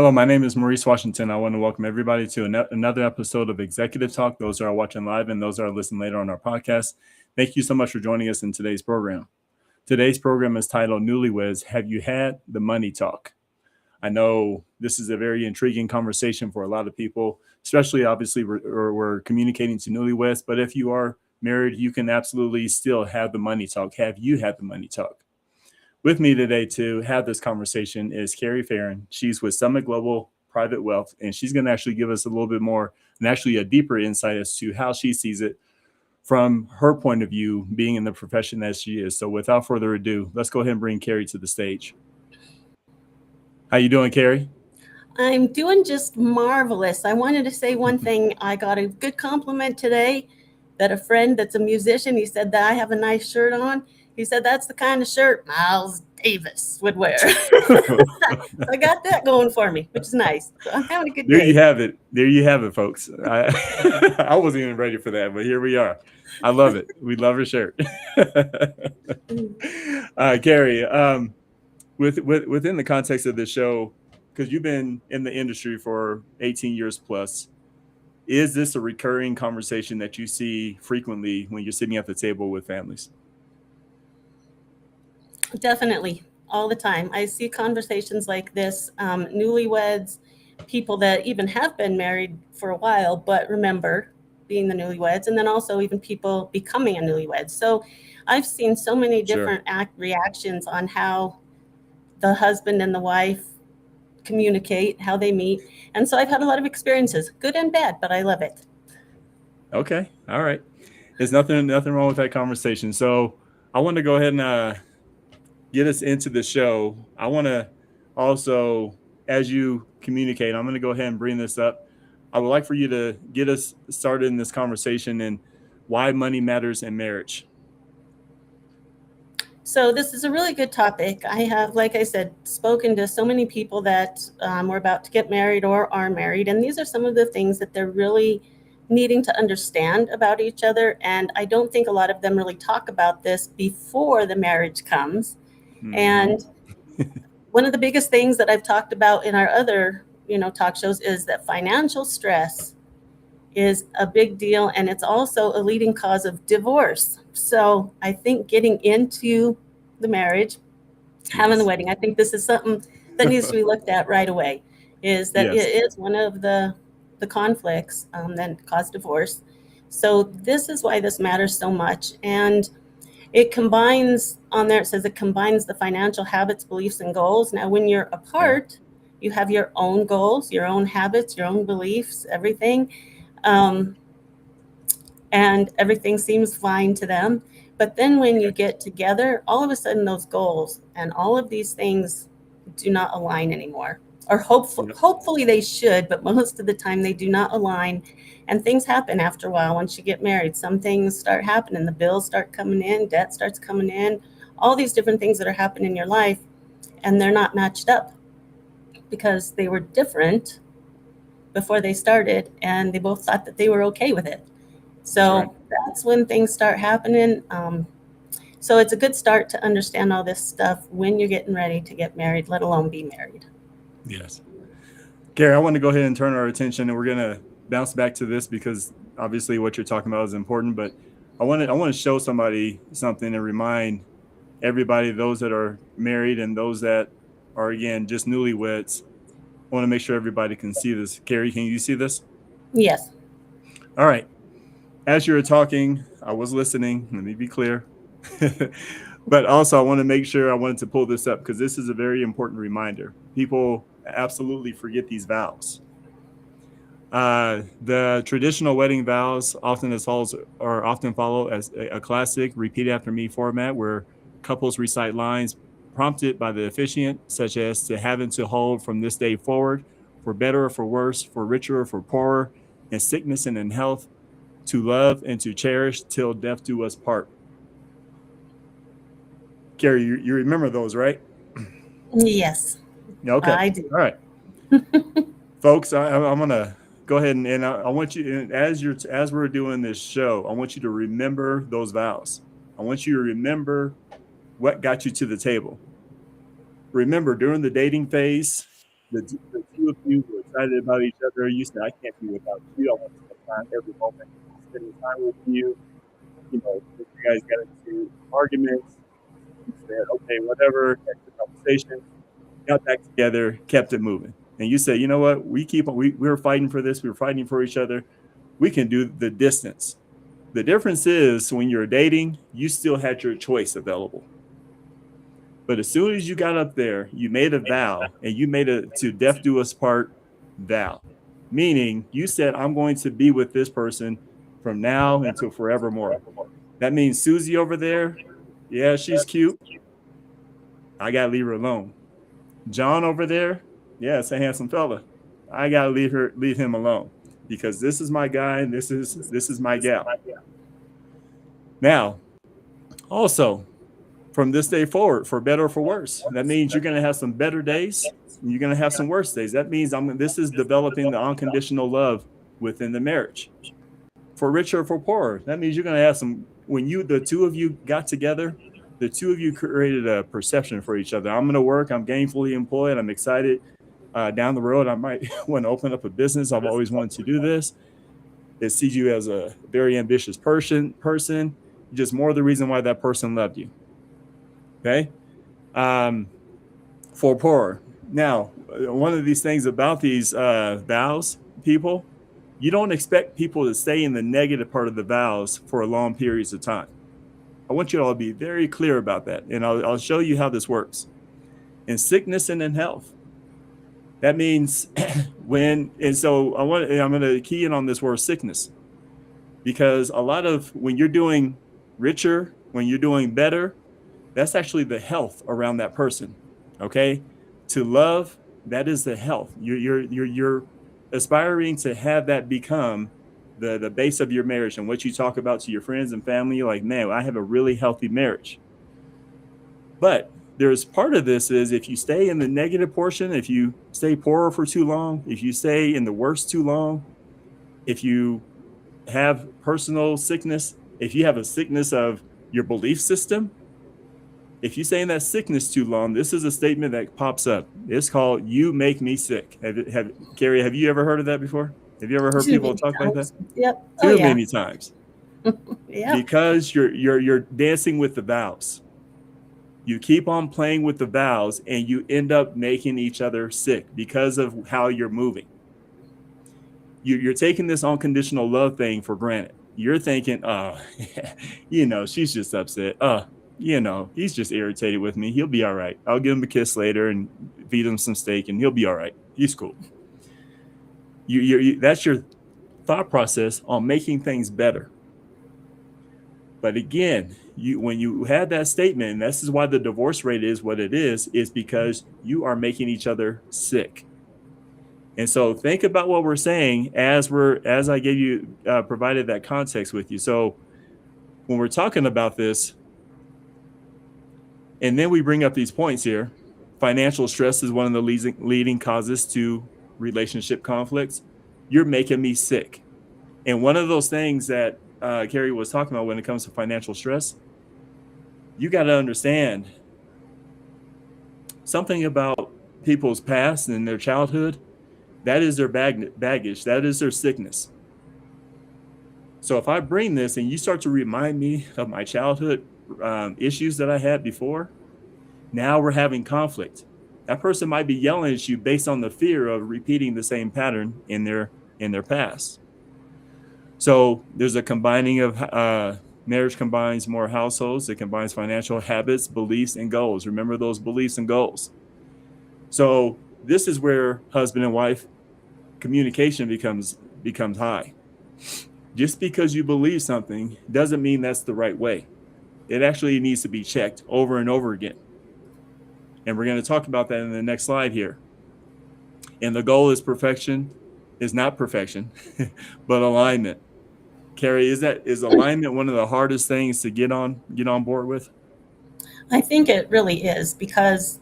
Hello, my name is Maurice Washington. I want to welcome everybody to another episode of Executive Talk. Those that are watching live and those that are listening later on our podcast. Thank you so much for joining us in today's program. Today's program is titled Newlyweds, Have You Had the Money Talk? I know this is a very intriguing conversation for a lot of people, especially obviously we're communicating to newlyweds. But if you are married, you can absolutely still have the money talk. Have you had the money talk? With me today to have this conversation is Kerri Farren. She's with Summit Global Private Wealth, and she's going to actually give us a little bit more and actually a deeper insight as to how she sees it from her point of view, being in the profession as she is. So without further ado, let's go ahead and bring Kerri to the stage. How you doing, Kerri? I'm doing just marvelous. I wanted to say one thing. I got a good compliment today that a friend that's a musician, he said that I have a nice shirt on. He said that's the kind of shirt Miles Davis would wear. So I got that going for me, which is nice. So I'm having a good day. There you have it. There you have it, folks. I wasn't even ready for that, but here we are. I love it. We love her shirt. Kerri, within the context of this show, because you've been in the industry for 18 years plus, is this a recurring conversation that you see frequently when you're sitting at the table with families? Definitely, all the time. I see conversations like this, newlyweds, people that even have been married for a while, but remember being the newlyweds, and then also even people becoming a newlywed. So I've seen so many different reactions on how the husband and the wife communicate, how they meet. And so I've had a lot of experiences, good and bad, but I love it. Okay. All right. There's nothing wrong with that conversation. So I want to go ahead and get us into the show. I want to also, as you communicate, I'm going to go ahead and bring this up. I would like for you to get us started in this conversation and why money matters in marriage. So this is a really good topic. I have, like I said, spoken to so many people that were about to get married or are married. And these are some of the things that they're really needing to understand about each other. And I don't think a lot of them really talk about this before the marriage comes. Mm-hmm. And one of the biggest things that I've talked about in our other, talk shows is that financial stress is a big deal, and it's also a leading cause of divorce. So I think getting into the marriage, having the wedding, I think this is something that needs to be looked at right away, is that it is one of the conflicts that cause divorce. So this is why this matters so much. And it combines, on there it says it combines the financial habits, beliefs, and goals. Now, when you're apart, you have your own goals, your own habits, your own beliefs, everything. And everything seems fine to them. But then when you get together, all of a sudden those goals and all of these things do not align anymore. Or hopefully they should, but most of the time they do not align. And things happen after a while. Once you get married, some things start happening. The bills start coming in, debt starts coming in, all these different things that are happening in your life, and they're not matched up because they were different before they started, and they both thought that they were okay with it. So that's when things start happening. So it's a good start to understand all this stuff when you're getting ready to get married, let alone be married. Yes. Kerri, I want to go ahead and turn our attention, and we're going to bounce back to this because obviously what you're talking about is important, but I want to show somebody something and remind everybody, those that are married and those that are, again, just newlyweds. I want to make sure everybody can see this. Kerri, can you see this? Yes. All right. As you were talking, I was listening. Let me be clear. But also, I want to make sure I wanted to pull this up because this is a very important reminder. People absolutely forget these vows. The traditional wedding vows often follow as a classic repeat after me format where couples recite lines prompted by the officiant, such as to have and to hold from this day forward, for better or for worse, for richer or for poorer, in sickness and in health, to love and to cherish till death do us part. Kerri, you remember those, right? Yes. Okay. I do. All right. Folks, I'm going to go ahead and I want you, as we're doing this show, I want you to remember those vows. I want you to remember what got you to the table. Remember, during the dating phase, the two of you were excited about each other. You said, I can't be without you. I want to spend time every moment spending time with you. You know, if you guys got into arguments, you said, okay, whatever, had the conversation, got back together, kept it moving. And you said, you know what, we were fighting for this, we were fighting for each other. We can do the distance. The difference is when you're dating, you still had your choice available. But as soon as you got up there, you made a vow, and you made a to death do us part vow. Meaning you said, I'm going to be with this person from now until forevermore. That means Susie over there, yeah, she's cute. I gotta leave her alone. John over there, yeah, it's a handsome fella. I gotta leave him alone because this is my guy and this is my gal. Now, also, from this day forward, for better or for worse, that means you're gonna have some better days and you're gonna have some worse days. That means this is developing the unconditional love within the marriage. For richer or for poorer, that means you're gonna have some. When the two of you got together, the two of you created a perception for each other. I'm going to work. I'm gainfully employed. I'm excited. Down the road, I might want to open up a business. I've always wanted to do this. It sees you as a very ambitious person. Just more the reason why that person loved you. Okay. For poorer. Now, one of these things about these vows, people, you don't expect people to stay in the negative part of the vows for long periods of time. I want you all to be very clear about that. And I'll show you how this works. In sickness and in health. That means I'm going to key in on this word sickness. Because a lot of when you're doing richer, when you're doing better, that's actually the health around that person. Okay? To love, that is the health. You're aspiring to have that become the base of your marriage, and what you talk about to your friends and family. You're like, man, I have a really healthy marriage. But there's part of this is if you stay in the negative portion, if you stay poorer for too long, if you stay in the worst too long, if you have personal sickness, if you have a sickness of your belief system, if you stay in that sickness too long, this is a statement that pops up. It's called, you make me sick. Kerri, have you ever heard of that before? Have you ever heard people talk like that? Yep. Too many times. Yep. Because you're dancing with the vows. You keep on playing with the vows and you end up making each other sick because of how you're moving. You're taking this unconditional love thing for granted. You're thinking, she's just upset. He's just irritated with me. He'll be all right. I'll give him a kiss later and feed him some steak and he'll be all right. He's cool. That's your thought process on making things better. But again, when you had that statement, and this is why the divorce rate is what it is because you are making each other sick. And so think about what we're saying as I gave you provided that context with you. So when we're talking about this, and then we bring up these points here, financial stress is one of the leading causes to relationship conflicts. You're making me sick. And one of those things that Kerri was talking about when it comes to financial stress, you got to understand something about people's past and their childhood. That is their baggage. That is their sickness. So if I bring this and you start to remind me of my childhood issues that I had before, now we're having conflict. That person might be yelling at you based on the fear of repeating the same pattern in their past. So there's a combining of marriage combines more households. It combines financial habits, beliefs, and goals. Remember those beliefs and goals. So this is where husband and wife communication becomes high. Just because you believe something doesn't mean that's the right way. It actually needs to be checked over and over again. And we're going to talk about that in the next slide here. And the goal is not perfection, but alignment. Kerri, is alignment one of the hardest things to get on board with? I think it really is because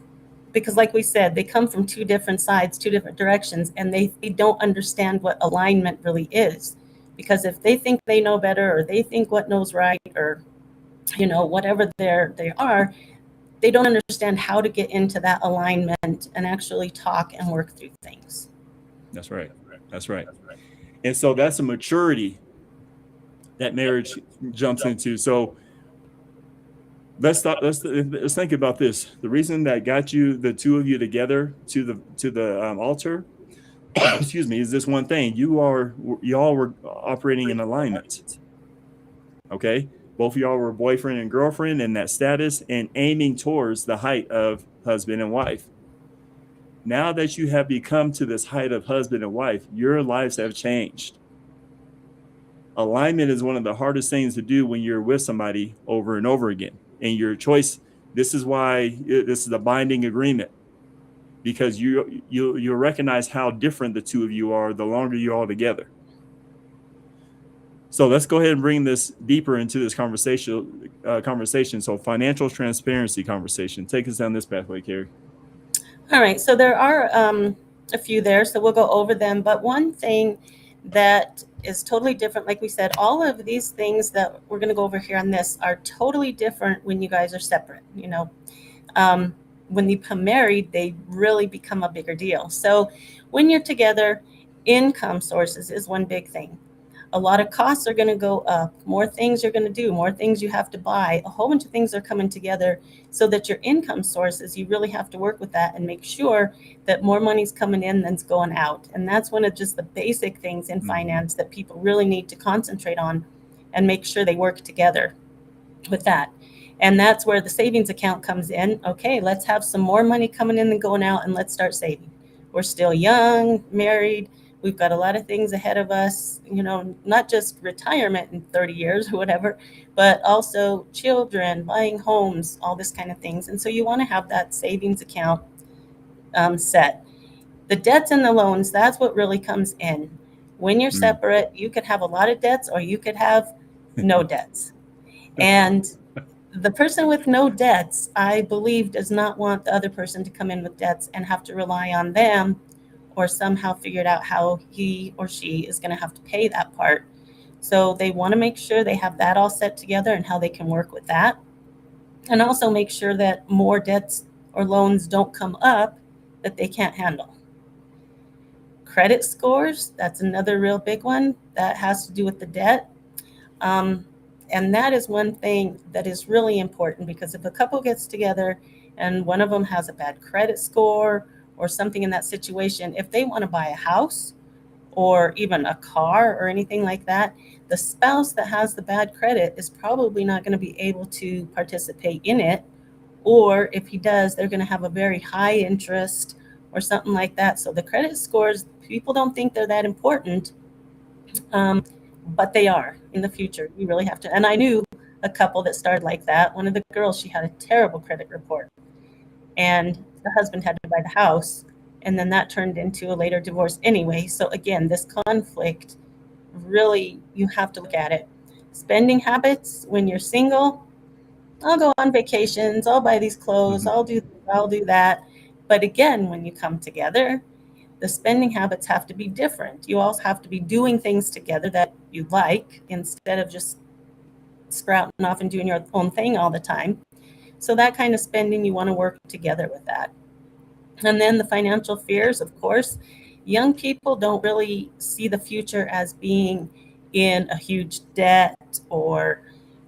like we said, they come from two different sides, two different directions, and they don't understand what alignment really is. Because if they think they know better, or they think what knows right, or whatever they are, they don't understand how to get into that alignment and actually talk and work through things. That's right. That's right. And so that's a maturity that marriage jumps into. So let's think about this. The reason that got you, the two of you together to the altar, excuse me, is this one thing. Y'all were operating in alignment. Okay, both of y'all were boyfriend and girlfriend in that status and aiming towards the height of husband and wife. Now that you have become to this height of husband and wife, your lives have changed. Alignment is one of the hardest things to do when you're with somebody over and over again. And your choice, this is why this is a binding agreement, because you recognize how different the two of you are the longer you're all together. So let's go ahead and bring this deeper into this conversation. So financial transparency conversation. Take us down this pathway, Kerri. All right, so there are a few there, so we'll go over them. But one thing that is totally different, like we said, all of these things that we're going to go over here on this are totally different when you guys are separate. When you become married, they really become a bigger deal. So when you're together, income sources is one big thing. A lot of costs are going to go up, more things you're going to do, more things you have to buy, a whole bunch of things are coming together, so that your income sources, you really have to work with that and make sure that more money's coming in than's going out. And that's one of just the basic things in finance that people really need to concentrate on and make sure they work together with that. And that's where the savings account comes in. Okay, let's have some more money coming in than going out, and let's start saving. We're still young, married. We've got a lot of things ahead of us, not just retirement in 30 years or whatever, but also children, buying homes, all this kind of things. And so you want to have that savings account set. The debts and the loans, that's what really comes in. When you're separate, you could have a lot of debts or you could have no debts. And the person with no debts, I believe, does not want the other person to come in with debts and have to rely on them or somehow figured out how he or she is going to have to pay that part. So they want to make sure they have that all set together and how they can work with that. And also make sure that more debts or loans don't come up that they can't handle. Credit scores, that's another real big one that has to do with the debt. And that is one thing that is really important, because if a couple gets together and one of them has a bad credit score or something in that situation, if they want to buy a house or even a car or anything like that, the spouse that has the bad credit is probably not going to be able to participate in it. Or if he does, they're going to have a very high interest or something like that. So the credit scores, people don't think they're that important, but they are in the future. You really have to. And I knew a couple that started like that. One of the girls, she had a terrible credit report, and the husband had to buy the house, and then that turned into a later divorce anyway. So again, this conflict, really, you have to look at it. Spending habits when you're single, I'll go on vacations, I'll buy these clothes, I'll do that. But again, when you come together, the spending habits have to be different. You also have to be doing things together that you like, instead of just sprouting off and doing your own thing all the time. So that kind of spending, you want to work together with that. And then the financial fears, of course, young people don't really see the future as being in a huge debt or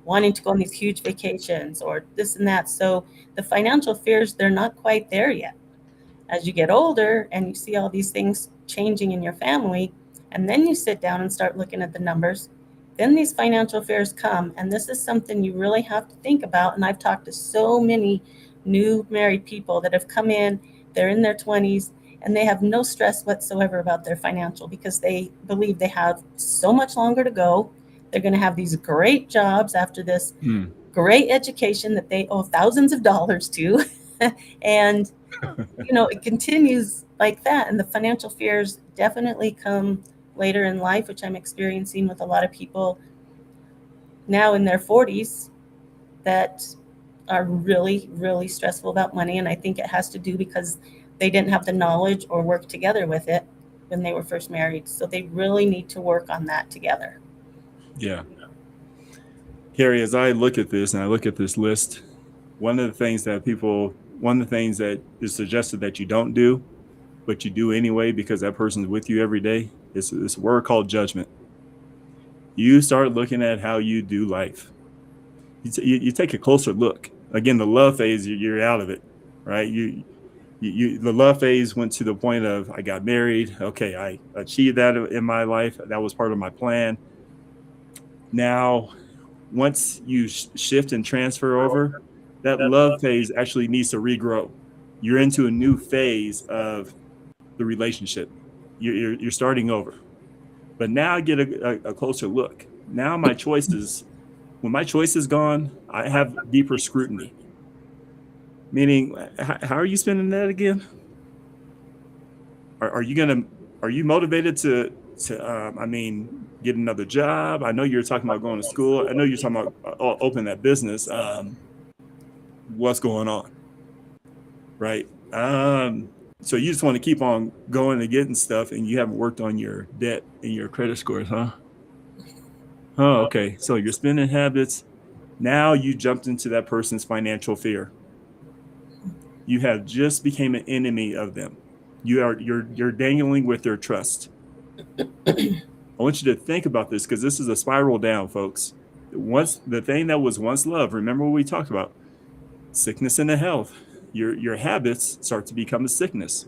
wanting to go on these huge vacations or this and that. So the financial fears, they're not quite there yet. As you get older and you see all these things changing in your family, and then you sit down and start looking at the numbers, then these financial fears come. And this is something you really have to think about. And I've talked to so many new married people that have come in, they're in their 20s, and they have no stress whatsoever about their financial, because they believe they have so much longer to go. They're going to have these great jobs after this great education that they owe thousands of dollars to. And, it continues like that. And the financial fears definitely come later in life, which I'm experiencing with a lot of people now in their 40s that are really, really stressful about money. And I think it has to do because they didn't have the knowledge or work together with it when they were first married. So they really need to work on that together. Yeah. Kerri, as I look at this and I look at this list, one of the things that is suggested that you don't do but you do anyway because that person's with you every day, it's a word called judgment. You start looking at how you do life. You take a closer look. Again, the love phase, you're out of it, right? The love phase went to the point of I got married. Okay, I achieved that in my life. That was part of my plan. Now, once you shift and transfer over, that love phase actually needs to regrow. You're into a new phase of the relationship. You're starting over. But now I get a closer look. Now my choices, when my choice is gone, I have deeper scrutiny. Meaning, how are you spending that again? Are you gonna? Are you motivated get another job? I know you're talking about going to school. I know you're talking about opening that business. What's going on, right? So you just want to keep on going and getting stuff, and you haven't worked on your debt and your credit scores, huh? Oh, okay. So your spending habits. Now you jumped into that person's financial fear. You have just became an enemy of them. You're dangling with their trust. I want you to think about this because this is a spiral down, folks. Once the thing that was once love, remember what we talked about, sickness and health. Your habits start to become a sickness.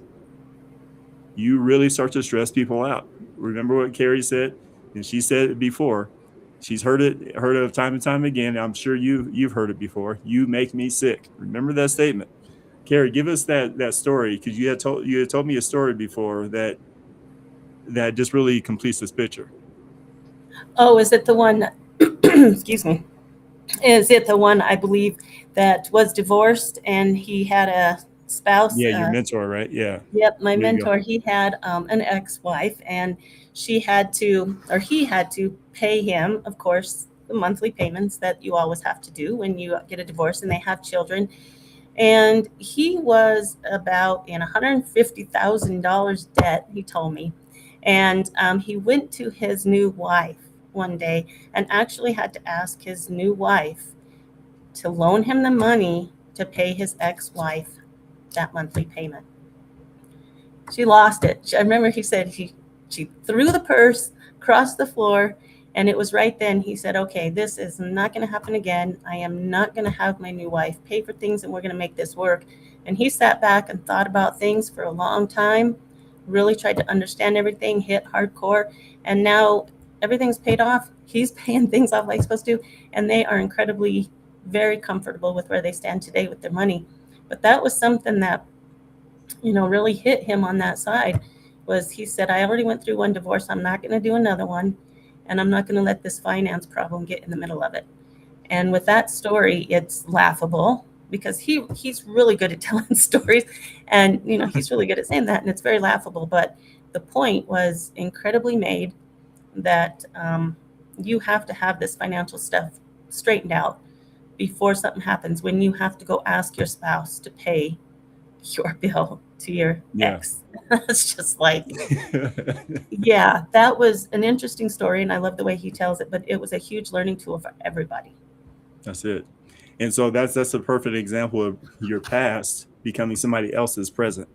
You really start to stress people out. Remember what Kerri said, and she said it before. She's heard it time and time again. I'm sure you've heard it before. You make me sick. Remember that statement. Kerri, give us that story because you had told me a story before that just really completes this picture. Oh, is it the one? Excuse me. Is it the one I believe that was divorced and he had a spouse? Yeah, your mentor, right? Yeah. Yep, my There you go. mentor. He had an ex-wife, and he had to pay him, of course, the monthly payments that you always have to do when you get a divorce and they have children. And he was about in $150,000 debt, he told me. And he went to his new wife one day and actually had to ask his new wife to loan him the money to pay his ex-wife that monthly payment. She lost it. I remember he said she threw the purse across the floor, and it was right then he said, okay, this is not going to happen again. I am not going to have my new wife pay for things, and we're going to make this work. And he sat back and thought about things for a long time, really tried to understand everything, hit hardcore, and now everything's paid off. He's paying things off like he's supposed to, and they are incredibly very comfortable with where they stand today with their money. But that was something that really hit him on that side. Was he said, I already went through one divorce. I'm not going to do another one, and I'm not going to let this finance problem get in the middle of it. And with that story, it's laughable because he's really good at telling stories, and he's really good at saying that, and it's very laughable. But the point was incredibly made that you have to have this financial stuff straightened out before something happens. When you have to go ask your spouse to pay your bill to your ex, it's just like, yeah, that was an interesting story, and I love the way he tells it. But it was a huge learning tool for everybody. That's it. And so that's a perfect example of your past becoming somebody else's present.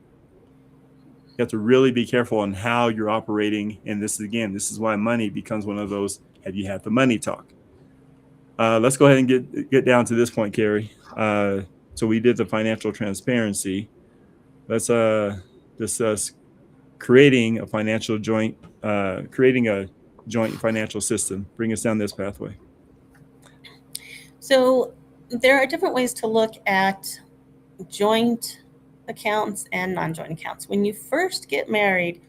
You have to really be careful on how you're operating. And this is why money becomes one of those, have you had the money talk? Let's go ahead and get down to this point, Kerri. So we did the financial transparency. Let's discuss creating a joint financial system. Bring us down this pathway. So there are different ways to look at joint accounts and non-joint accounts. When you first get married,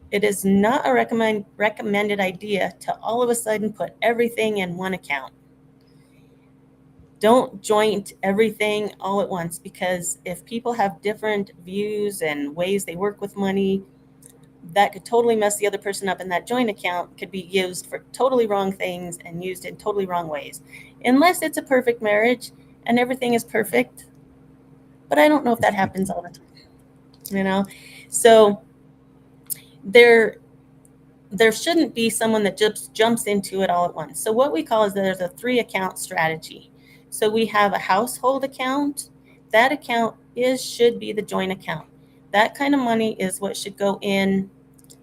it is not a recommended idea to all of a sudden put everything in one account. Don't joint everything all at once, because if people have different views and ways they work with money, that could totally mess the other person up, and that joint account could be used for totally wrong things and used in totally wrong ways. Unless it's a perfect marriage and everything is perfect. But I don't know if that happens all the time, So there shouldn't be someone that just jumps into it all at once. So what we call is there's a 3-account strategy. So we have a household account. That account should be the joint account. That kind of money is what should go in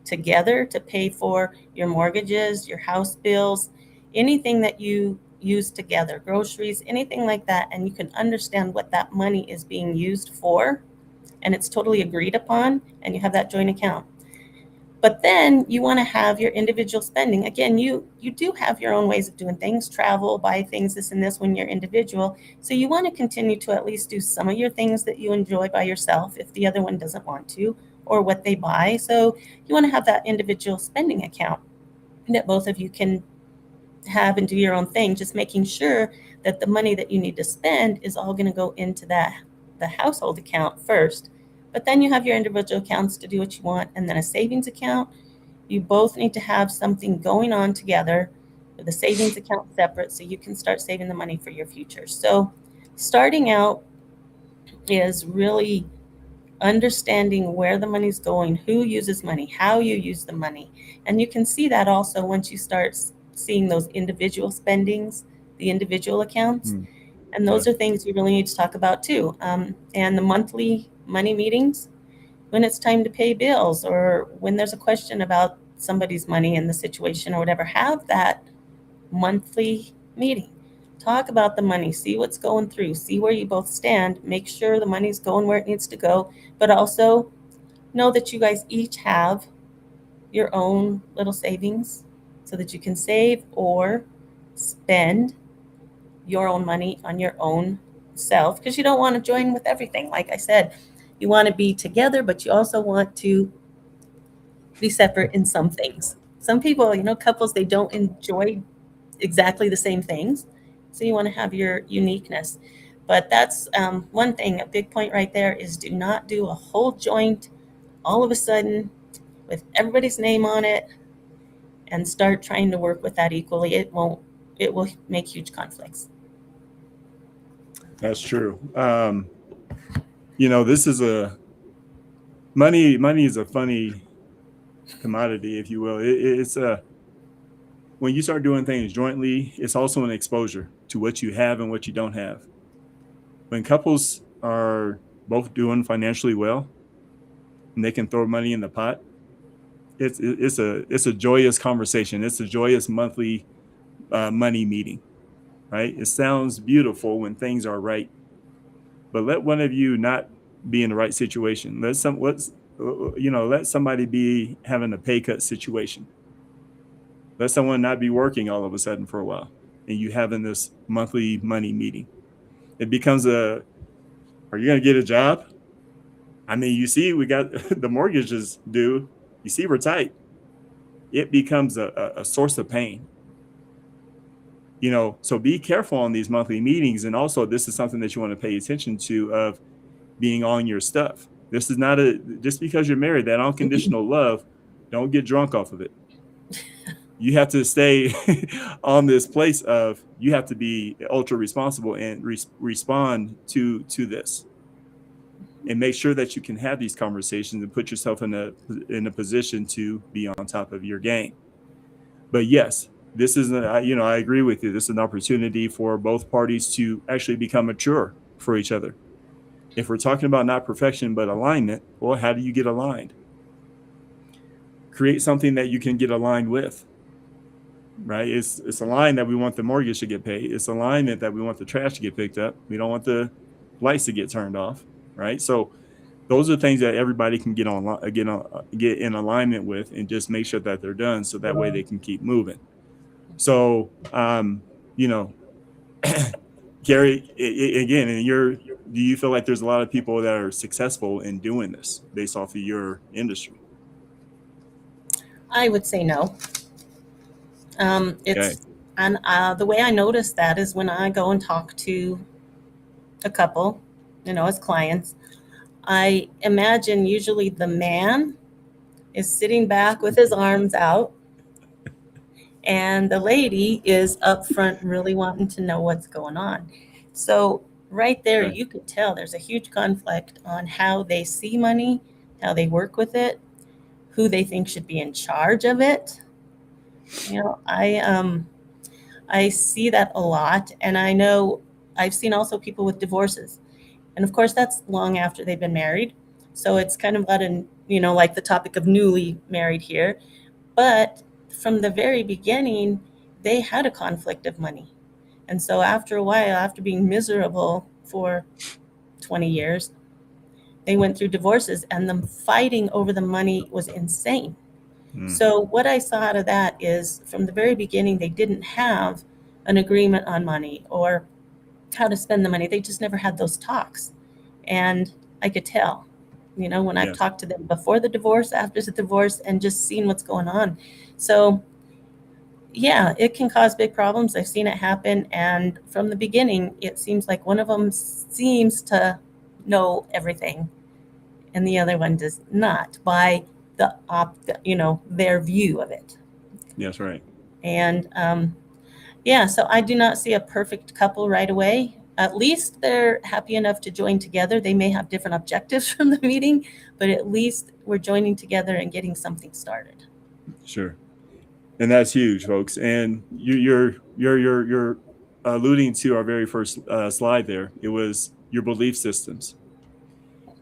together to pay for your mortgages, your house bills, anything that you use together, groceries, anything like that. And you can understand what that money is being used for, and it's totally agreed upon, and you have that joint account. But then you want to have your individual spending. Again, you do have your own ways of doing things, travel, buy things, this and this when you're individual. So you want to continue to at least do some of your things that you enjoy by yourself if the other one doesn't want to, or what they buy. So you want to have that individual spending account that both of you can have and do your own thing, just making sure that the money that you need to spend is all going to go into the household account first. But then you have your individual accounts to do what you want, and then a savings account. You both need to have something going on together with a savings account separate so you can start saving the money for your future. So starting out is really understanding where the money's going, who uses money, how you use the money. And you can see that also once you start seeing those individual spendings, the individual accounts. And those are things you really need to talk about too. And the monthly money meetings, when it's time to pay bills or when there's a question about somebody's money in the situation or whatever, have that monthly meeting. Talk about the money, see what's going through, see where you both stand, make sure the money's going where it needs to go, but also know that you guys each have your own little savings so that you can save or spend your own money on your own self, because you don't want to join with everything. Like I said, you want to be together, but you also want to be separate in some things. Some people, couples, they don't enjoy exactly the same things. So you want to have your uniqueness. But that's one thing, a big point right there is do not do a whole joint all of a sudden with everybody's name on it and start trying to work with that equally. It will make huge conflicts. That's true. This is money is a funny commodity, if you will. It's when you start doing things jointly, it's also an exposure to what you have and what you don't have. When couples are both doing financially well and they can throw money in the pot, it's a joyous conversation. It's a joyous monthly money meeting, right? It sounds beautiful when things are right, but let one of you not be in the right situation. Let somebody be having a pay cut situation. Let someone not be working all of a sudden for a while, and you having this monthly money meeting. It becomes are you going to get a job? I mean, you see, we got the mortgages due. You see, we're tight. It becomes a source of pain. So be careful on these monthly meetings. And also, this is something that you want to pay attention to, of being on your stuff. This is not just because you're married, that unconditional love, don't get drunk off of it. You have to stay on this place of, you have to be ultra responsible and respond to this, and make sure that you can have these conversations and put yourself in a position to be on top of your game. But yes, this is I agree with you. This is an opportunity for both parties to actually become mature for each other. If we're talking about not perfection but alignment, well, how do you get aligned? Create something that you can get aligned with. Right? It's aligned that we want the mortgage to get paid. It's alignment that we want the trash to get picked up. We don't want the lights to get turned off. Right? So those are things that everybody can get in alignment with, and just make sure that they're done, so that way they can keep moving. So, Kerri, again, do you feel like there's a lot of people that are successful in doing this based off of your industry? I would say no. Okay. And the way I notice that is when I go and talk to a couple, as clients, I imagine usually the man is sitting back with his arms out, and the lady is up front really wanting to know what's going on. So right there, Okay. you could tell there's a huge conflict on how they see money, how they work with it, who they think should be in charge of it. I see that a lot, and I know I've seen also people with divorces, and of course that's long after they've been married. So it's kind of about like the topic of newly married here. But from the very beginning, they had a conflict of money. And so after a while, after being miserable for 20 years, they went through divorces, and the fighting over the money was insane. So what I saw out of that is from the very beginning, they didn't have an agreement on money or how to spend the money. They just never had those talks. And I could tell, when I've Yes. talked to them before the divorce, after the divorce, and just seen what's going on. So yeah, it can cause big problems. I've seen it happen. And from the beginning, it seems like one of them seems to know everything and the other one does not, by their view of it. Yes, right. And so I do not see a perfect couple right away. At least they're happy enough to join together. They may have different objectives from the meeting, but at least we're joining together and getting something started. Sure. And that's huge, folks. And you're alluding to our very first slide there. It was your belief systems.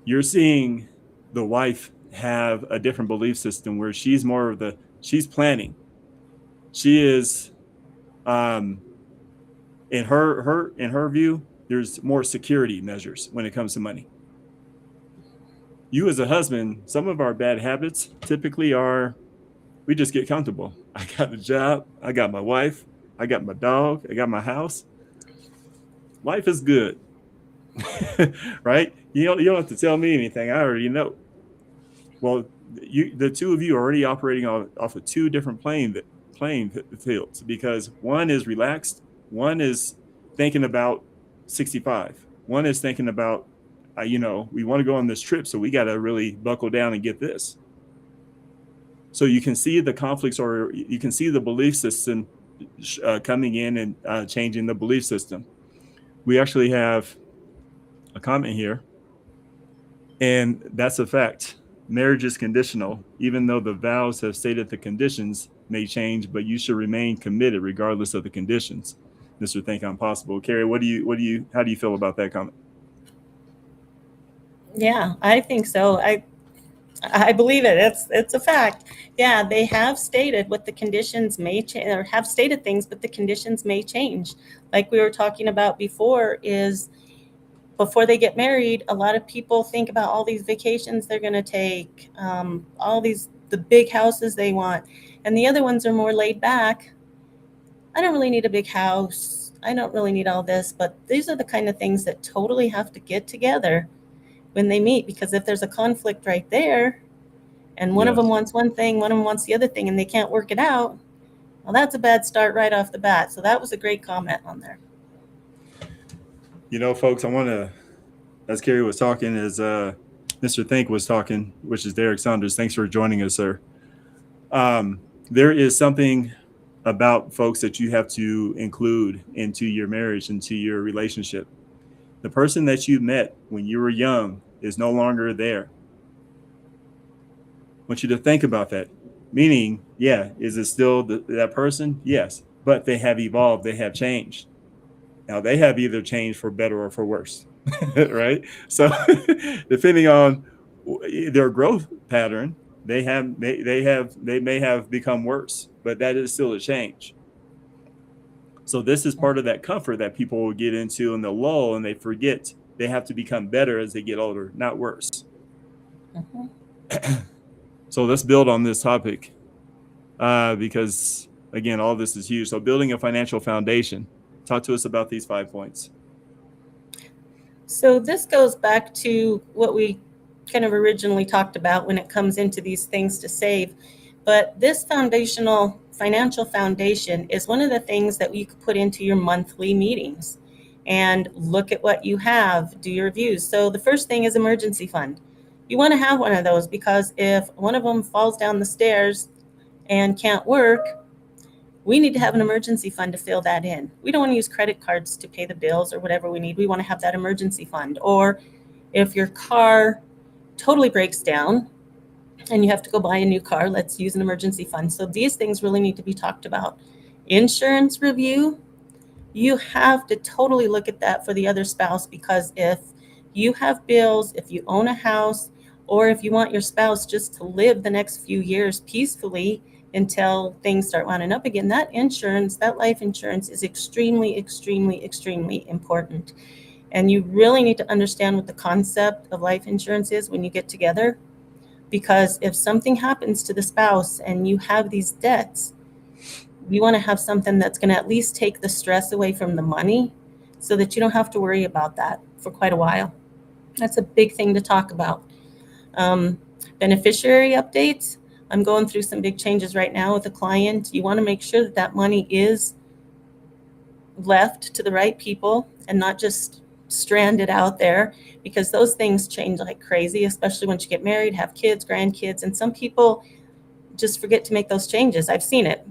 You're seeing the wife have a different belief system where she's more of she's planning. She is, in her view, there's more security measures when it comes to money. You as a husband, some of our bad habits typically are, we just get comfortable. I got a job. I got my wife. I got my dog. I got my house. Life is good. Right? You don't have to tell me anything. I already know. Well, the two of you are already operating off of two different playing fields, because one is relaxed. One is thinking about 65. One is thinking about, we want to go on this trip, so we got to really buckle down and get this. So you can see the conflicts, or you can see the belief system coming in and changing the belief system. We actually have a comment here, and that's a fact. Marriage is conditional. Even though the vows have stated the conditions may change, but you should remain committed regardless of the conditions. Mr. Think I'm Possible. Kerri, how do you feel about that comment? Yeah, I think so. I believe it. It's a fact. Yeah, they have stated what the conditions may change, or have stated things, but the conditions may change. Like we were talking about before, is before they get married, a lot of people think about all these vacations they're going to take, the big houses they want, and the other ones are more laid back. I don't really need a big house. I don't really need all this, but these are the kind of things that totally have to get together when they meet, because if there's a conflict right there and one of them wants one thing, one of them wants the other thing, and they can't work it out, well, that's a bad start right off the bat. So that was a great comment on there. Folks, I want to, as Kerri was talking, as Mr. Think was talking, which is Derek Saunders. Thanks for joining us, sir. There is something about folks that you have to include into your marriage, into your relationship. The person that you met when you were young is no longer there. I want you to think about that. Meaning, is it still that person? Yes, but they have evolved. They have changed. Now they have either changed for better or for worse, right? So depending on their growth pattern, they may have become worse, but that is still a change. So this is part of that comfort that people will get into in the lull, and they forget they have to become better as they get older, not worse. Mm-hmm. So let's build on this topic because, again, all this is huge. So building a financial foundation. Talk to us about these 5 points. So this goes back to what we kind of originally talked about when it comes into these things to save. But this financial foundation is one of the things that you could put into your monthly meetings and look at what you have, do your reviews. So the first thing is emergency fund. You want to have one of those, because if one of them falls down the stairs and can't work, we need to have an emergency fund to fill that in. We don't want to use credit cards to pay the bills or whatever we need. We want to have that emergency fund. Or if your car totally breaks down and you have to go buy a new car, let's use an emergency fund. So these things really need to be talked about. Insurance review, you have to totally look at that for the other spouse, because if you have bills, if you own a house, or if you want your spouse just to live the next few years peacefully until things start winding up again, that insurance, that life insurance is extremely, extremely, extremely important. And you really need to understand what the concept of life insurance is when you get together. Because if something happens to the spouse and you have these debts, you want to have something that's going to at least take the stress away from the money so that you don't have to worry about that for quite a while. That's a big thing to talk about. Beneficiary updates. I'm going through some big changes right now with a client. You want to make sure that that money is left to the right people and not just stranded out there, because those things change like crazy, especially once you get married, have kids, grandkids, and some people just forget to make those changes. I've seen it.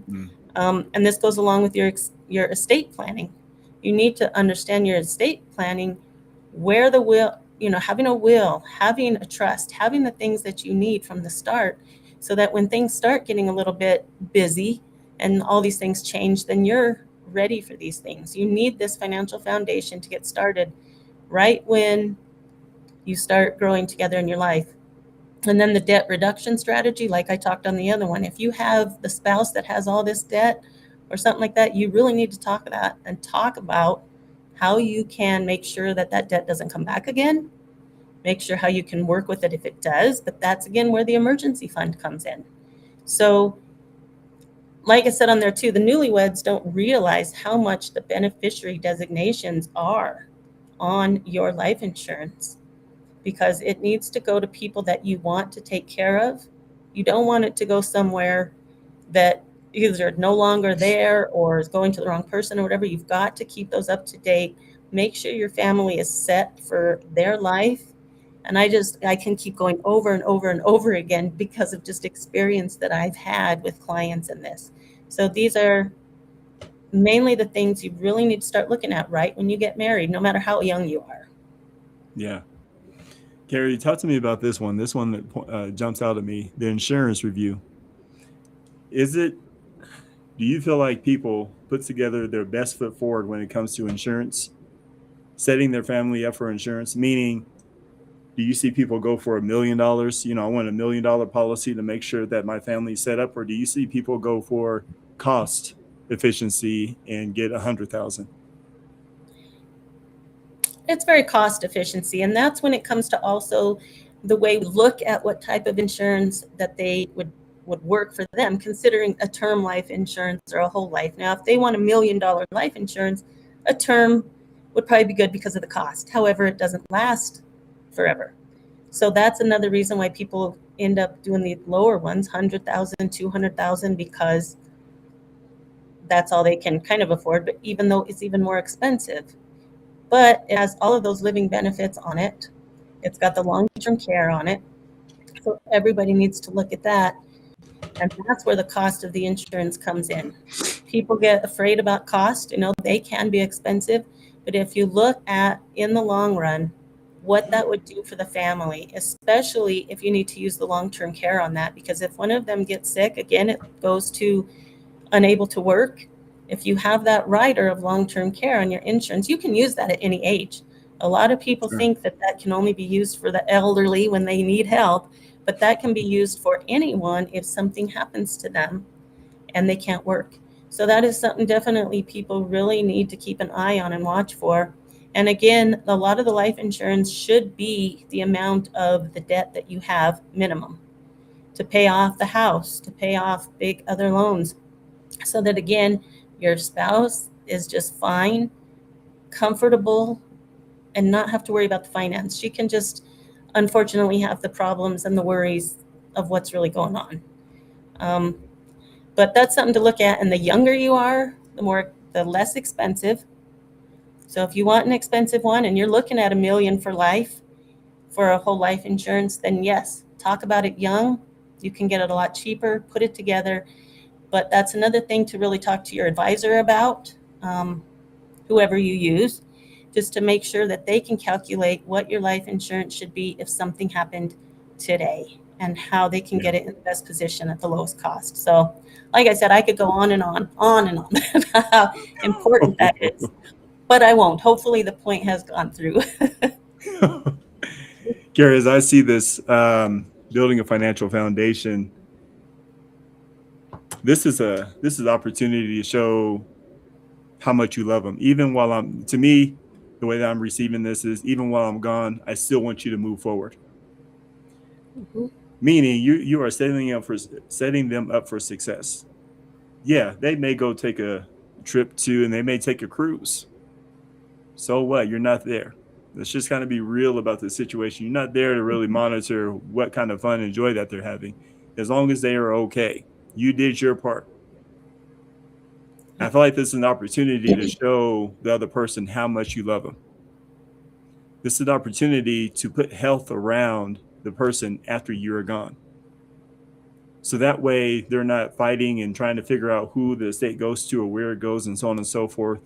And this goes along with your estate planning. You need to understand your estate planning, where the will, having a will, having a trust, having the things that you need from the start, so that when things start getting a little bit busy and all these things change, then you're ready for these things. You need this financial foundation to get started right when you start growing together in your life. And then the debt reduction strategy, like I talked on the other one, if you have the spouse that has all this debt or something like that, you really need to talk about how you can make sure that that debt doesn't come back again. Make sure how you can work with it if it does, but that's again where the emergency fund comes in. So like I said on there too, the newlyweds don't realize how much the beneficiary designations are on your life insurance, because it needs to go to people that you want to take care of. You don't want it to go somewhere that either no longer there or is going to the wrong person or whatever. You've got to keep those up to date. Make sure your family is set for their life. And I can keep going over and over and over again because of just experience that I've had with clients in this. So these are mainly the things you really need to start looking at right when you get married, no matter how young you are. Yeah. Kerri, talk to me about this one that jumps out at me, the insurance review. Do you feel like people put together their best foot forward when it comes to insurance, setting their family up for insurance? Meaning, do you see people go for $1 million? I want $1 million policy to make sure that my family's set up, or do you see people go for cost efficiency and get 100,000? It's very cost efficiency, and that's when it comes to also the way we look at what type of insurance that they would work for them, considering a term life insurance or a whole life. Now, if they want $1 million life insurance, a term would probably be good because of the cost. However, it doesn't last forever. So that's another reason why people end up doing the lower ones, 100,000, 200,000, because that's all they can kind of afford, but even though it's even more expensive. But it has all of those living benefits on it. It's got the long-term care on it. So everybody needs to look at that. And that's where the cost of the insurance comes in. People get afraid about cost. They can be expensive. But if you look at, in the long run, what that would do for the family, especially if you need to use the long-term care on that, because if one of them gets sick, again, it goes to unable to work. If you have that rider of long-term care on your insurance, you can use that at any age. A lot of people think that can only be used for the elderly when they need help, but that can be used for anyone if something happens to them and they can't work. So that is something definitely people really need to keep an eye on and watch for. And again, a lot of the life insurance should be the amount of the debt that you have minimum to pay off the house, to pay off big other loans, so that again, your spouse is just fine, comfortable, and not have to worry about the finance. She can just unfortunately have the problems and the worries of what's really going on. But that's something to look at. And the younger you are, the less expensive. So if you want an expensive one and you're looking at $1 million for life, for a whole life insurance, then yes, talk about it young. You can get it a lot cheaper, put it together. But that's another thing to really talk to your advisor about, whoever you use, just to make sure that they can calculate what your life insurance should be if something happened today, and how they can get it in the best position at the lowest cost. So, like I said, I could go on and on and on how important that is, but I won't. Hopefully the point has gone through. Gary, as I see this, building a financial foundation, this is opportunity to show how much you love them. Even while to me, the way that I'm receiving this is even while I'm gone, I still want you to move forward. Mhm. Meaning you are setting them up for success. Yeah, they may go take a trip to, and they may take a cruise. So what? You're not there. Let's just kind of be real about the situation. You're not there to really monitor what kind of fun and joy that they're having. As long as they are okay, you did your part. I feel like this is an opportunity to show the other person how much you love them. This is an opportunity to put health around the person after you are gone. So that way they're not fighting and trying to figure out who the estate goes to or where it goes and so on and so forth.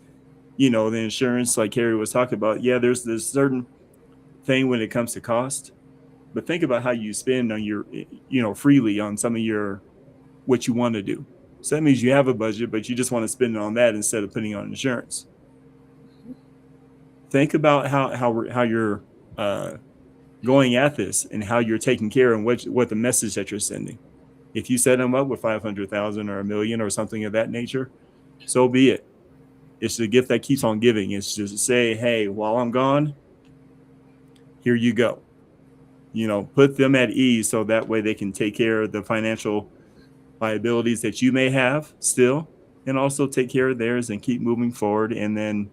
You know, the insurance, like Kerri was talking about, yeah, there's this certain thing when it comes to cost, but think about how you spend on your, freely on some of your, what you want to do. So that means you have a budget, but you just want to spend it on that instead of putting on insurance. Think about how you're going at this and how you're taking care and what the message that you're sending. If you set them up with 500,000 or a million or something of that nature, so be it. It's the gift that keeps on giving. It's just to say, hey, while I'm gone, here you go. Put them at ease so that way they can take care of the financial liabilities that you may have still, and also take care of theirs and keep moving forward. And then,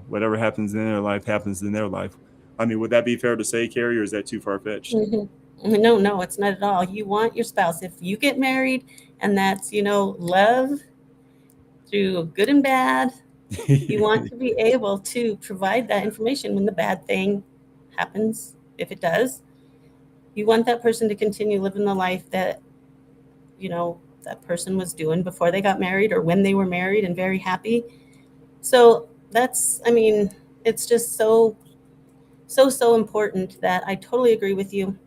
whatever happens in their life happens in their life. I mean, would that be fair to say, Kerri, or is that too far-fetched? No, it's not at all. You want your spouse, if you get married and that's, love through good and bad, you want to be able to provide that information when the bad thing happens, if it does. You want that person to continue living the life that, that person was doing before they got married or when they were married and very happy. So it's just so important that I totally agree with you.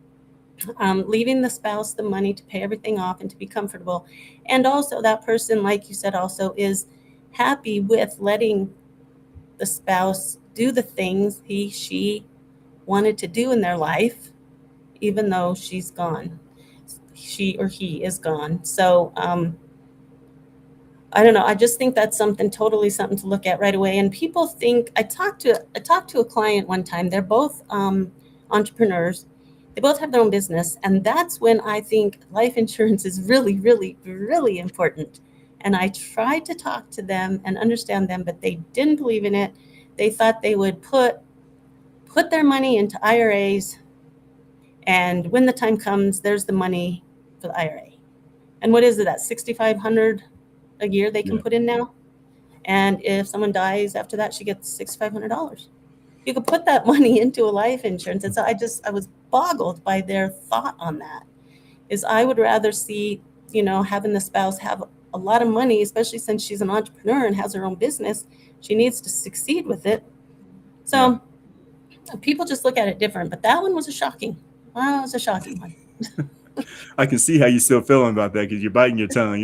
Leaving the spouse the money to pay everything off and to be comfortable. And also that person, like you said, also is happy with letting the spouse do the things she wanted to do in their life, even though she's gone. She or he is gone. So I don't know. I just think that's something to look at right away. And people think I talked to a client one time. They're both entrepreneurs. They both have their own business, and that's when I think life insurance is really, really, really important. And I tried to talk to them and understand them, but they didn't believe in it. They thought they would put their money into IRAs, and when the time comes, there's the money for the IRA. And what is it, that $6,500 a year they can put in now? And if someone dies after that, she gets $6,500. You could put that money into a life insurance. And so I was boggled by their thought on that. Is I would rather see, having the spouse have a lot of money, especially since she's an entrepreneur and has her own business. She needs to succeed with it. So people just look at it different. But that one was a shocking one. I can see how you're still feeling about that because you're biting your tongue.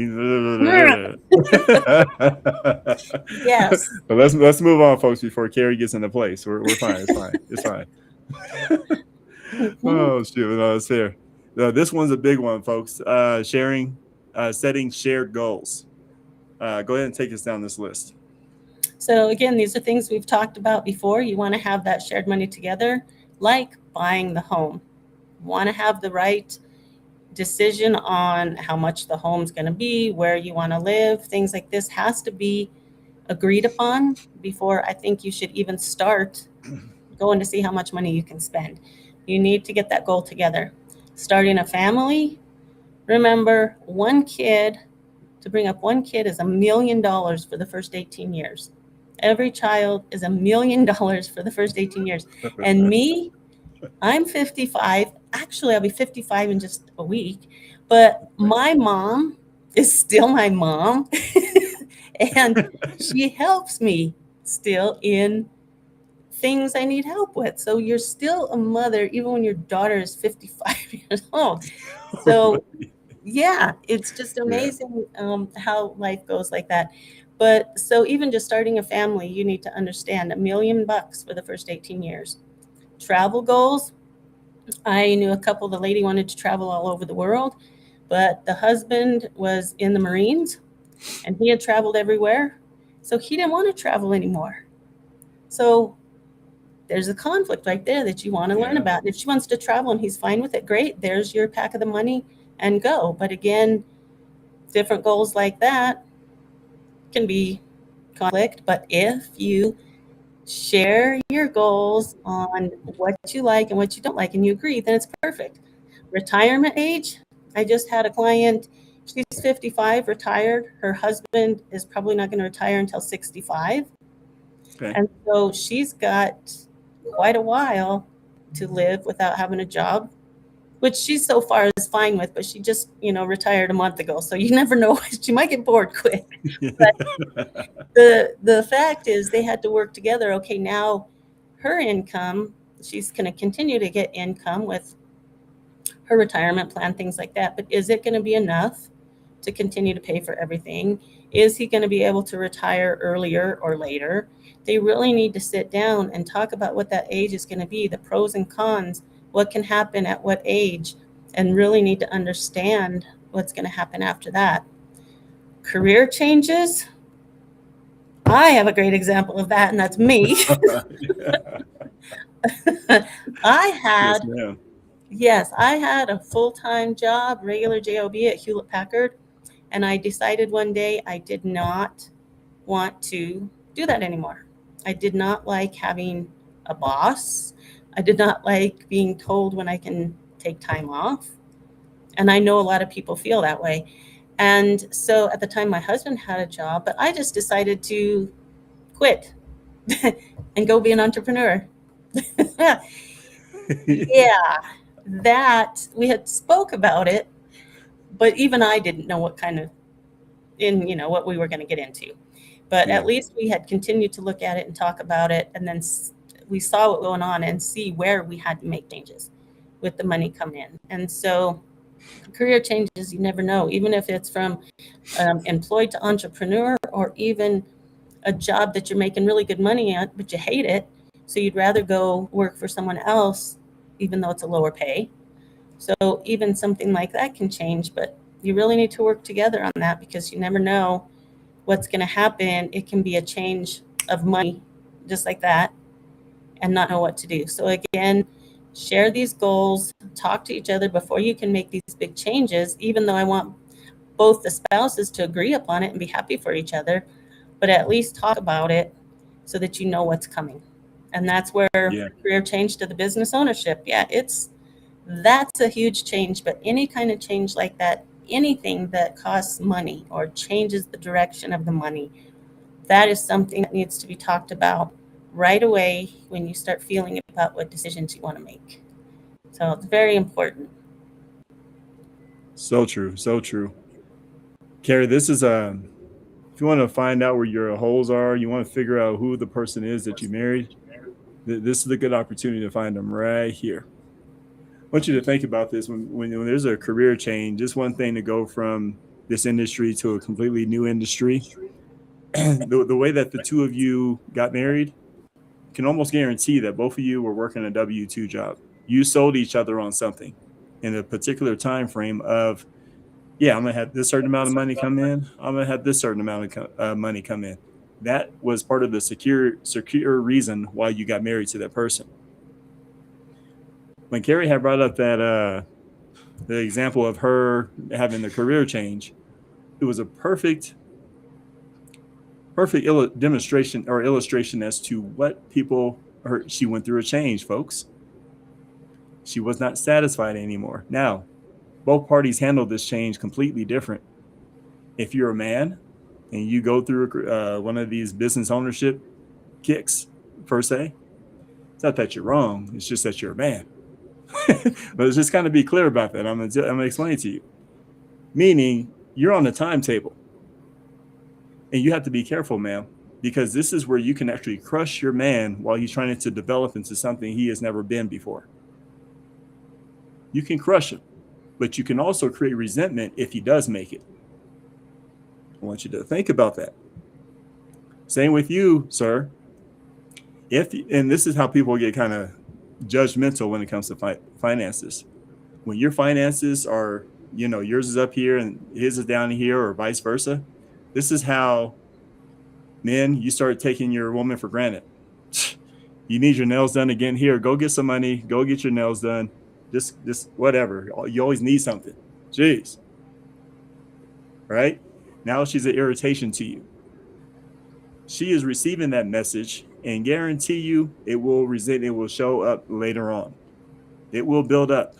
Yes. But let's move on, folks, before Kerri gets into place. We're fine. It's fine. Oh shoot, no, it's fair. This one's a big one, folks. Setting shared goals. Go ahead and take us down this list. So again, these are things we've talked about before. You want to have that shared money together, like buying the home. You want to have the right decision on how much the home's going to be, where you want to live. Things like this has to be agreed upon before I think you should even start going to see how much money you can spend. You need to get that goal together. Starting a family, remember, to bring up one kid is $1 million for the first 18 years. Every child is $1 million for the first 18 years. And me, I'm 55. Actually, I'll be 55 in just a week. But my mom is still my mom. And she helps me still in things I need help with. So you're still a mother, even when your daughter is 55 years old. So yeah, it's just amazing how life goes like that. But so even just starting a family, you need to understand $1 million for the first 18 years. Travel goals, I knew a couple, the lady wanted to travel all over the world, but the husband was in the Marines and he had traveled everywhere. So he didn't want to travel anymore. So there's a conflict right there that you want to learn Yeah. about. If she wants to travel and he's fine with it, great. There's your pack of the money and go. But again, different goals like that can be conflict. But if you share your goals on what you like and what you don't like and you agree, then it's perfect. Retirement age, I just had a client, she's 55, retired. Her husband is probably not going to retire until 65. Okay. And so she's got quite a while to live without having a job, which she's so far is fine with, but she just, retired a month ago. So you never know, she might get bored quick. But the fact is they had to work together. Okay, now her income, she's going to continue to get income with her retirement plan, things like that. But is it going to be enough to continue to pay for everything? Is he going to be able to retire earlier or later? They really need to sit down and talk about what that age is going to be, the pros and cons, what can happen at what age, and really need to understand what's going to happen after that. Career changes. I have a great example of that, and that's me. I had, Yes, ma'am. yes, I had a full-time job, regular job at Hewlett Packard, and I decided one day I did not want to do that anymore. I did not like having a boss. I did not like being told when I can take time off. And I know a lot of people feel that way. And so at the time, my husband had a job, but I just decided to quit and go be an entrepreneur. Yeah, that we had spoke about it, but even I didn't know what kind of what we were going to get into. But Yeah. at least we had continued to look at it and talk about it, and then we saw what was going on and see where we had to make changes with the money coming in. And so career changes, you never know, even if it's from employed to entrepreneur, or even a job that you're making really good money at, but you hate it. So you'd rather go work for someone else, even though it's a lower pay. So even something like that can change, but you really need to work together on that because you never know what's going to happen. It can be a change of money just like that and not know what to do. So again, share these goals, talk to each other before you can make these big changes, even though I want both the spouses to agree upon it and be happy for each other, but at least talk about it so that you know what's coming. And that's where Yeah. career change to the business ownership. Yeah, that's a huge change, but any kind of change like that, anything that costs money or changes the direction of the money, that is something that needs to be talked about right away when you start feeling about what decisions you want to make. So it's very important. So true. So true. Kerri, this is if you want to find out where your holes are, you want to figure out who the person is that you married, this is a good opportunity to find them right here. I want you to think about this when there's a career change, just one thing to go from this industry to a completely new industry. The way that the two of you got married can almost guarantee that both of you were working a W-2 job. You sold each other on something in a particular time frame of, yeah, I'm gonna have this certain amount of money come in. I'm gonna have this certain amount of money come in. That was part of the secure reason why you got married to that person. When Kerri had brought up that the example of her having the career change, it was a perfect demonstration or illustration as to what she went through a change, folks. She was not satisfied anymore. Now, both parties handled this change completely different. If you're a man and you go through one of these business ownership kicks, per se, it's not that you're wrong. It's just that you're a man. But let's just kind of be clear about that. I'm gonna explain it to you. Meaning, you're on the timetable, and you have to be careful, ma'am, because this is where you can actually crush your man while he's trying to develop into something he has never been before. You can crush him, but you can also create resentment if he does make it. I want you to think about that. Same with you, sir. And this is how people get kind of judgmental when it comes to finances. When your finances are, yours is up here and his is down here, or vice versa, this is how, men, you start taking your woman for granted. You need your nails done again, here, go get some money, go get your nails done. Just whatever. You always need something. Jeez. Right? Now she's an irritation to you. She is receiving that message, and guarantee you it will show up later on. It will build up.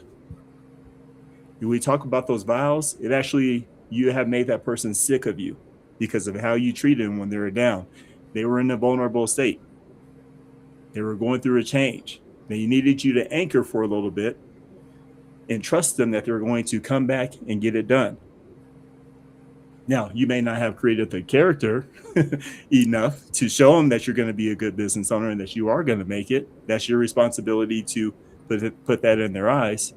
When we talk about those vows, it actually, you have made that person sick of you because of how you treated them when they were down. They were in a vulnerable state. They were going through a change. They needed you to anchor for a little bit and trust them that they're going to come back and get it done. Now, you may not have created the character enough to show them that you're going to be a good business owner and that you are going to make it. That's your responsibility to put that in their eyes.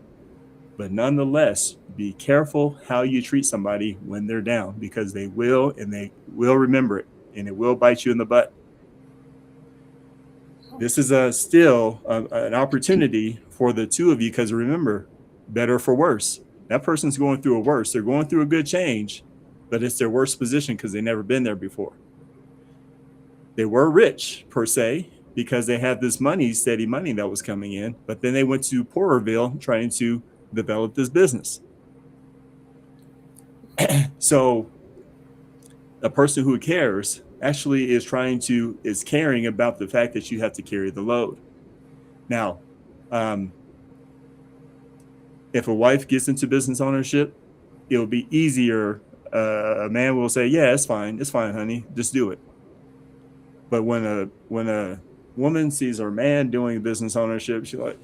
But nonetheless, be careful how you treat somebody when they're down, because they will remember it, and it will bite you in the butt. This is still an opportunity for the two of you, because remember, better for worse. That person's going through a worse. They're going through a good change, but it's their worst position because they've never been there before. They were rich, per se, because they had this steady money that was coming in, but then they went to Poorerville trying to develop this business. So a person who cares actually is caring about the fact that you have to carry the load. Now, if a wife gets into business ownership, it'll be easier. A man will say, yeah, it's fine, honey, just do it. But when a woman sees her man doing business ownership, she's like,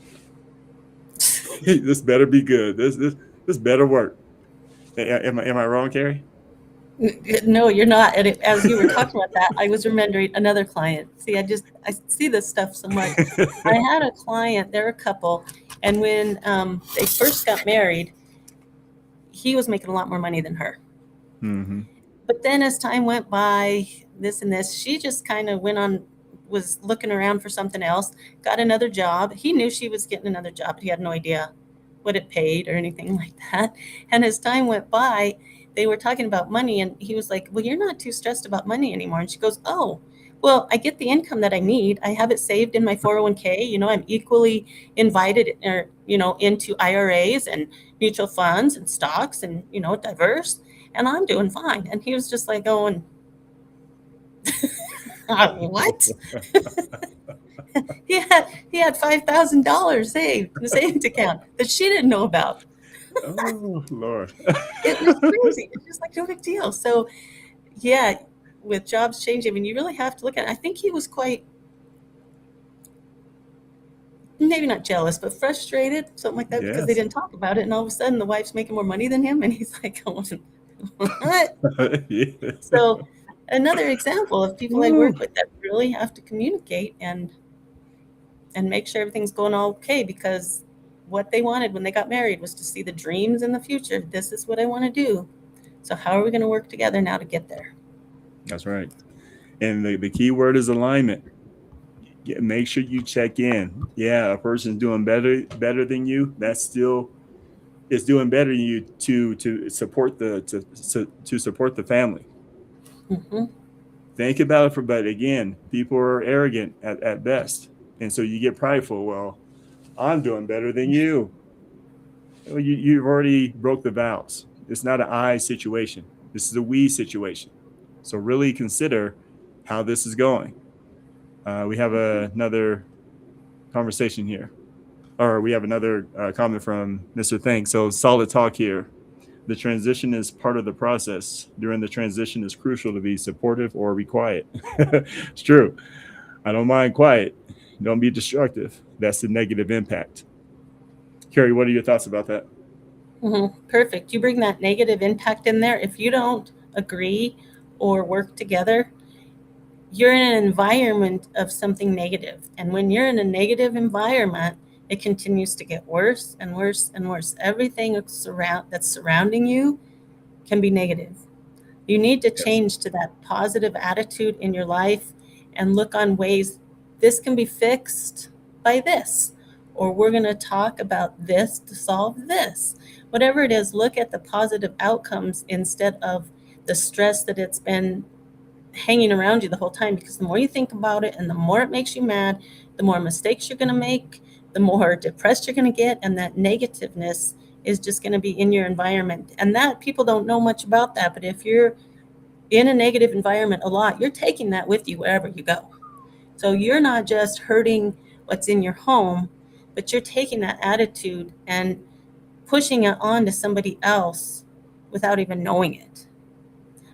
this better be good. This better work. Am I wrong, Kerri? No, you're not. And as you were talking about that, I was remembering another client. See, I see this stuff so much. I had a client, they're a couple, and when they first got married, he was making a lot more money than her. Mm-hmm. But then as time went by, this and this, she just kind of was looking around for something else, got another job. He knew she was getting another job, but he had no idea what it paid or anything like that. And as time went by, they were talking about money, and he was like, well, you're not too stressed about money anymore. And she goes, oh, well, I get the income that I need. I have it saved in my 401k. I'm equally invited into IRAs and mutual funds and stocks and, diverse, and I'm doing fine. And he was just like going, what? he had $5,000 saved in the savings account that she didn't know about. Oh, Lord. It was crazy. It's just like no big deal. So, yeah, with jobs changing, you really have to look at it. I think he was quite, maybe not jealous, but frustrated, something like that, because they didn't talk about it. And all of a sudden, the wife's making more money than him. And he's like, what? Yeah. So, another example of people I work with that really have to communicate and make sure everything's going all okay, because what they wanted when they got married was to see the dreams in the future. This is what I want to do. So how are we going to work together now to get there? That's right. And the key word is alignment. Make sure you check in. Yeah, a person's doing better than you. That still is doing better than you to support the family. Mm-hmm. Think about it. But again, people are arrogant at best, and so you get prideful. Well, I'm doing better than you. Well, you've already broke the vows. It's not an I situation. This is a we situation. So really consider how this is going. We have another conversation here, or we have another comment from Mr. Thanks. So solid talk here. The transition is part of the process. During the transition, it's crucial to be supportive or be quiet. It's true. I don't mind quiet. Don't be destructive. That's the negative impact. Kerri, what are your thoughts about that? Mm-hmm. Perfect. You bring that negative impact in there. If you don't agree or work together, you're in an environment of something negative. And when you're in a negative environment, it continues to get worse and worse and worse. Everything that's surrounding you can be negative. You need to change to that positive attitude in your life and look on ways this can be fixed by this, or we're going to talk about this to solve this. Whatever it is, look at the positive outcomes instead of the stress that it's been hanging around you the whole time, because the more you think about it and the more it makes you mad, the more mistakes you're going to make, the more depressed you're going to get, and that negativeness is just going to be in your environment. And that people don't know much about that, but if you're in a negative environment a lot, you're taking that with you wherever you go. So you're not just hurting what's in your home, but you're taking that attitude and pushing it on to somebody else without even knowing it.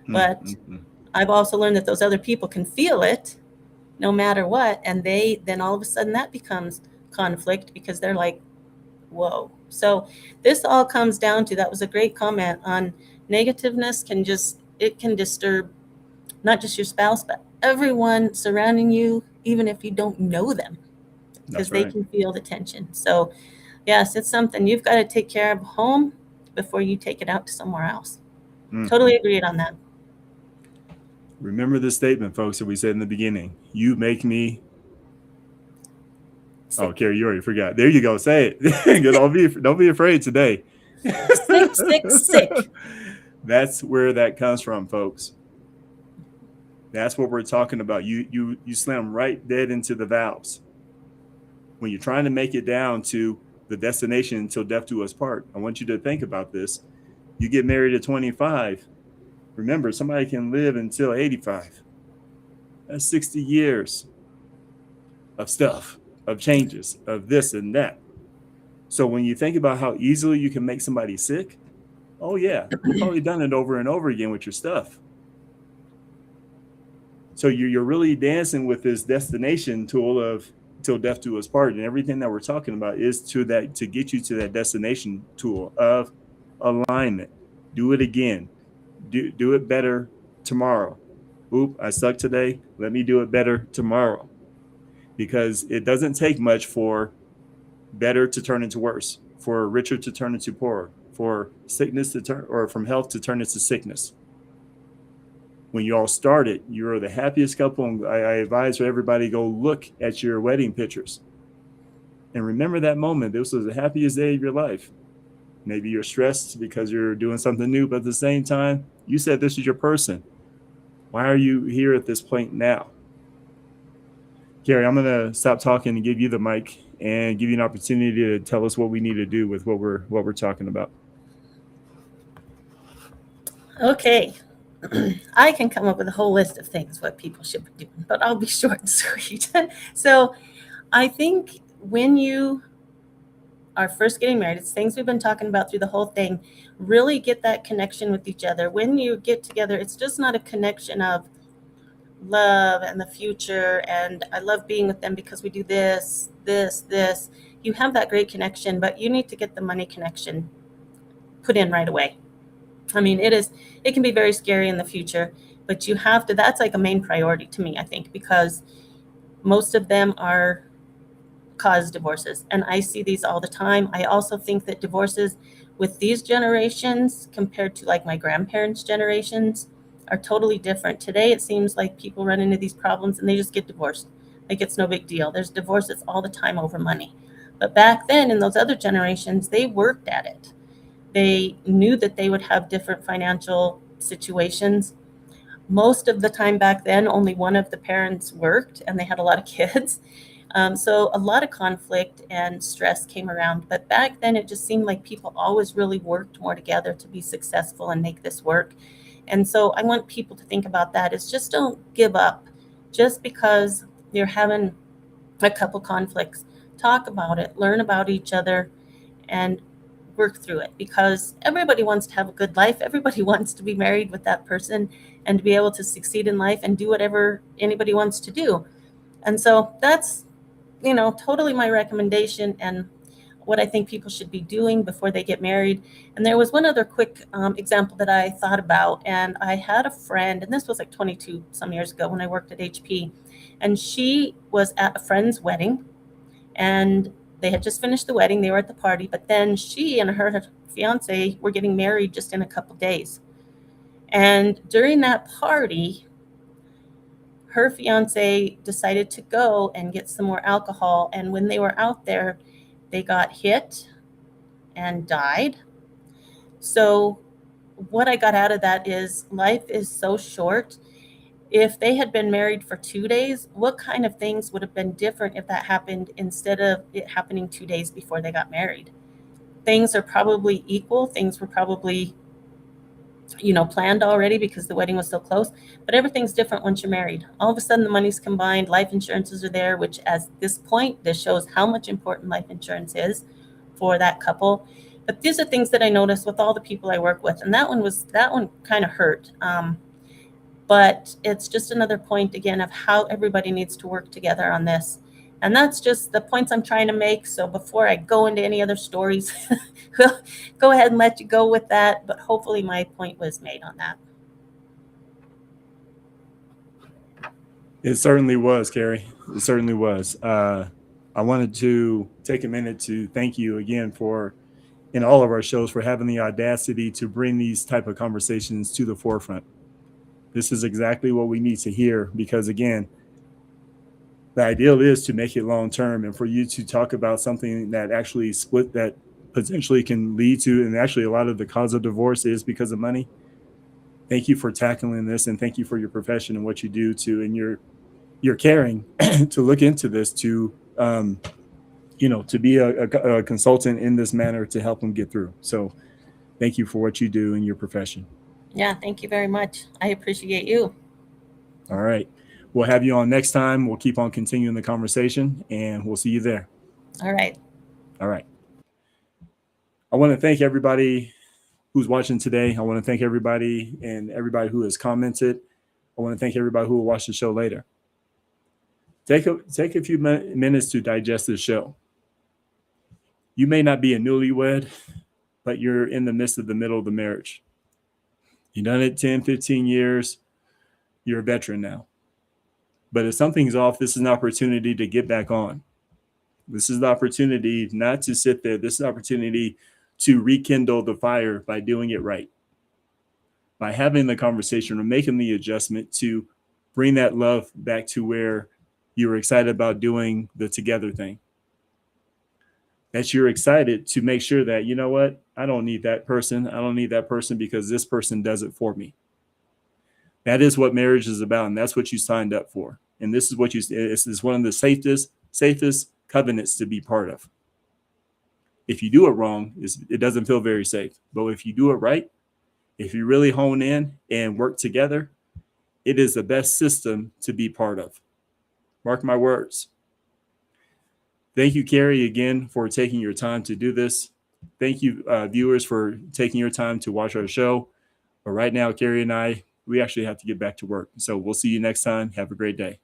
But I've also learned that those other people can feel it no matter what. And then all of a sudden that becomes conflict, because they're like, whoa. So this all comes down to, that was a great comment on negativeness it can disturb not just your spouse, but everyone surrounding you, even if you don't know them, because they can feel the tension. So yes, it's something you've got to take care of home before you take it out to somewhere else. Totally agreed on that. Remember this statement, folks, that we said in the beginning. You make me sick. Oh, Kerri, you already forgot. There you go. Say it. Don't be afraid today. Sick. That's where that comes from, folks. That's what we're talking about. You slam right dead into the valves. When you're trying to make it down to the destination until death do us part, I want you to think about this. You get married at 25. Remember, somebody can live until 85. That's 60 years of stuff, of changes, of this and that. So when you think about how easily you can make somebody sick, oh yeah, you've probably done it over and over again with your stuff. So you're really dancing with this destination tool of till death do us part, and everything that we're talking about is to get you to that destination tool of alignment. Do it again. Do it better tomorrow. Oop, I suck today. Let me do it better tomorrow. Because it doesn't take much for better to turn into worse, for richer to turn into poorer, for sickness to turn, or from health to turn into sickness. When you all started, you were the happiest couple. And I advise for everybody, go look at your wedding pictures and remember that moment. This was the happiest day of your life. Maybe you're stressed because you're doing something new, but at the same time, you said this is your person. Why are you here at this point now? Kerri, I'm going to stop talking and give you the mic and give you an opportunity to tell us what we need to do with what we're talking about. Okay. I can come up with a whole list of things what people should be doing, but I'll be short and sweet. So I think when you are first getting married, it's things we've been talking about through the whole thing. Really get that connection with each other. When you get together, it's just not a connection of love and the future and I love being with them because we do this. You have that great connection, but you need to get the money connection put in right away. I mean, it can be very scary in the future, but you have to, that's like a main priority to me, I think, because most of them are cause divorces. And I see these all the time. I also think that divorces with these generations compared to like my grandparents' generations are totally different. Today, it seems like people run into these problems and they just get divorced. Like it's no big deal. There's divorces all the time over money. But back then in those other generations, they worked at it. They knew that they would have different financial situations. Most of the time back then, only one of the parents worked and they had a lot of kids. So a lot of conflict and stress came around. But back then, it just seemed like people always really worked more together to be successful and make this work. And so I want people to think about that. Is just don't give up just because you're having a couple conflicts. Talk about it, learn about each other, and work through it, because everybody wants to have a good life. Everybody wants to be married with that person and to be able to succeed in life and do whatever anybody wants to do. And so that's, totally my recommendation and what I think people should be doing before they get married. And there was one other quick example that I thought about. And I had a friend, and this was like 22 some years ago when I worked at HP, and she was at a friend's wedding, and they had just finished the wedding. They were at the party, but then she and her fiance were getting married just in a couple days. And during that party, her fiance decided to go and get some more alcohol. And when they were out there, they got hit and died. So what I got out of that is life is so short. If they had been married for 2 days, what kind of things would have been different if that happened instead of it happening 2 days before they got married? Things are probably equal. Things were probably, planned already because the wedding was so close, but everything's different once you're married. All of a sudden the money's combined, life insurances are there, which at this point, this shows how much important life insurance is for that couple. But these are things that I noticed with all the people I work with, and that one kind of hurt. But it's just another point again of how everybody needs to work together on this. And that's just the points I'm trying to make. So before I go into any other stories, we'll go ahead and let you go with that. But hopefully my point was made on that. It certainly was, Kerri. It certainly was. I wanted to take a minute to thank you again for, in all of our shows, for having the audacity to bring these type of conversations to the forefront. This is exactly what we need to hear because, again, the ideal is to make it long term, and for you to talk about something that actually split that potentially can lead to, and actually a lot of the cause of divorce is because of money. Thank you for tackling this, and thank you for your profession and what you do and you're caring to look into this to to be a consultant in this manner to help them get through. So thank you for what you do in your profession. Yeah, thank you very much. I appreciate you. All right. We'll have you on next time. We'll keep on continuing the conversation, and we'll see you there. All right. All right. I want to thank everybody who's watching today. I want to thank everybody who has commented. I want to thank everybody who will watch the show later. Take a few minutes to digest this show. You may not be a newlywed, but you're in the midst of the middle of the marriage. You've done it 10, 15 years. You're a veteran now. But if something's off, this is an opportunity to get back on. This is the opportunity not to sit there. This is an opportunity to rekindle the fire by doing it right. By having the conversation or making the adjustment to bring that love back to where you were excited about doing the together thing. That you're excited to make sure that, you know what, I don't need that person. I don't need that person because this person does it for me. That is what marriage is about, and that's what you signed up for. And this is this is one of the safest covenants to be part of. If you do it wrong, it doesn't feel very safe. But if you do it right, if you really hone in and work together, it is the best system to be part of. Mark my words. Thank you, Kerri, again, for taking your time to do this. Thank you, viewers, for taking your time to watch our show. But right now, Kerri and I, we actually have to get back to work. So we'll see you next time. Have a great day.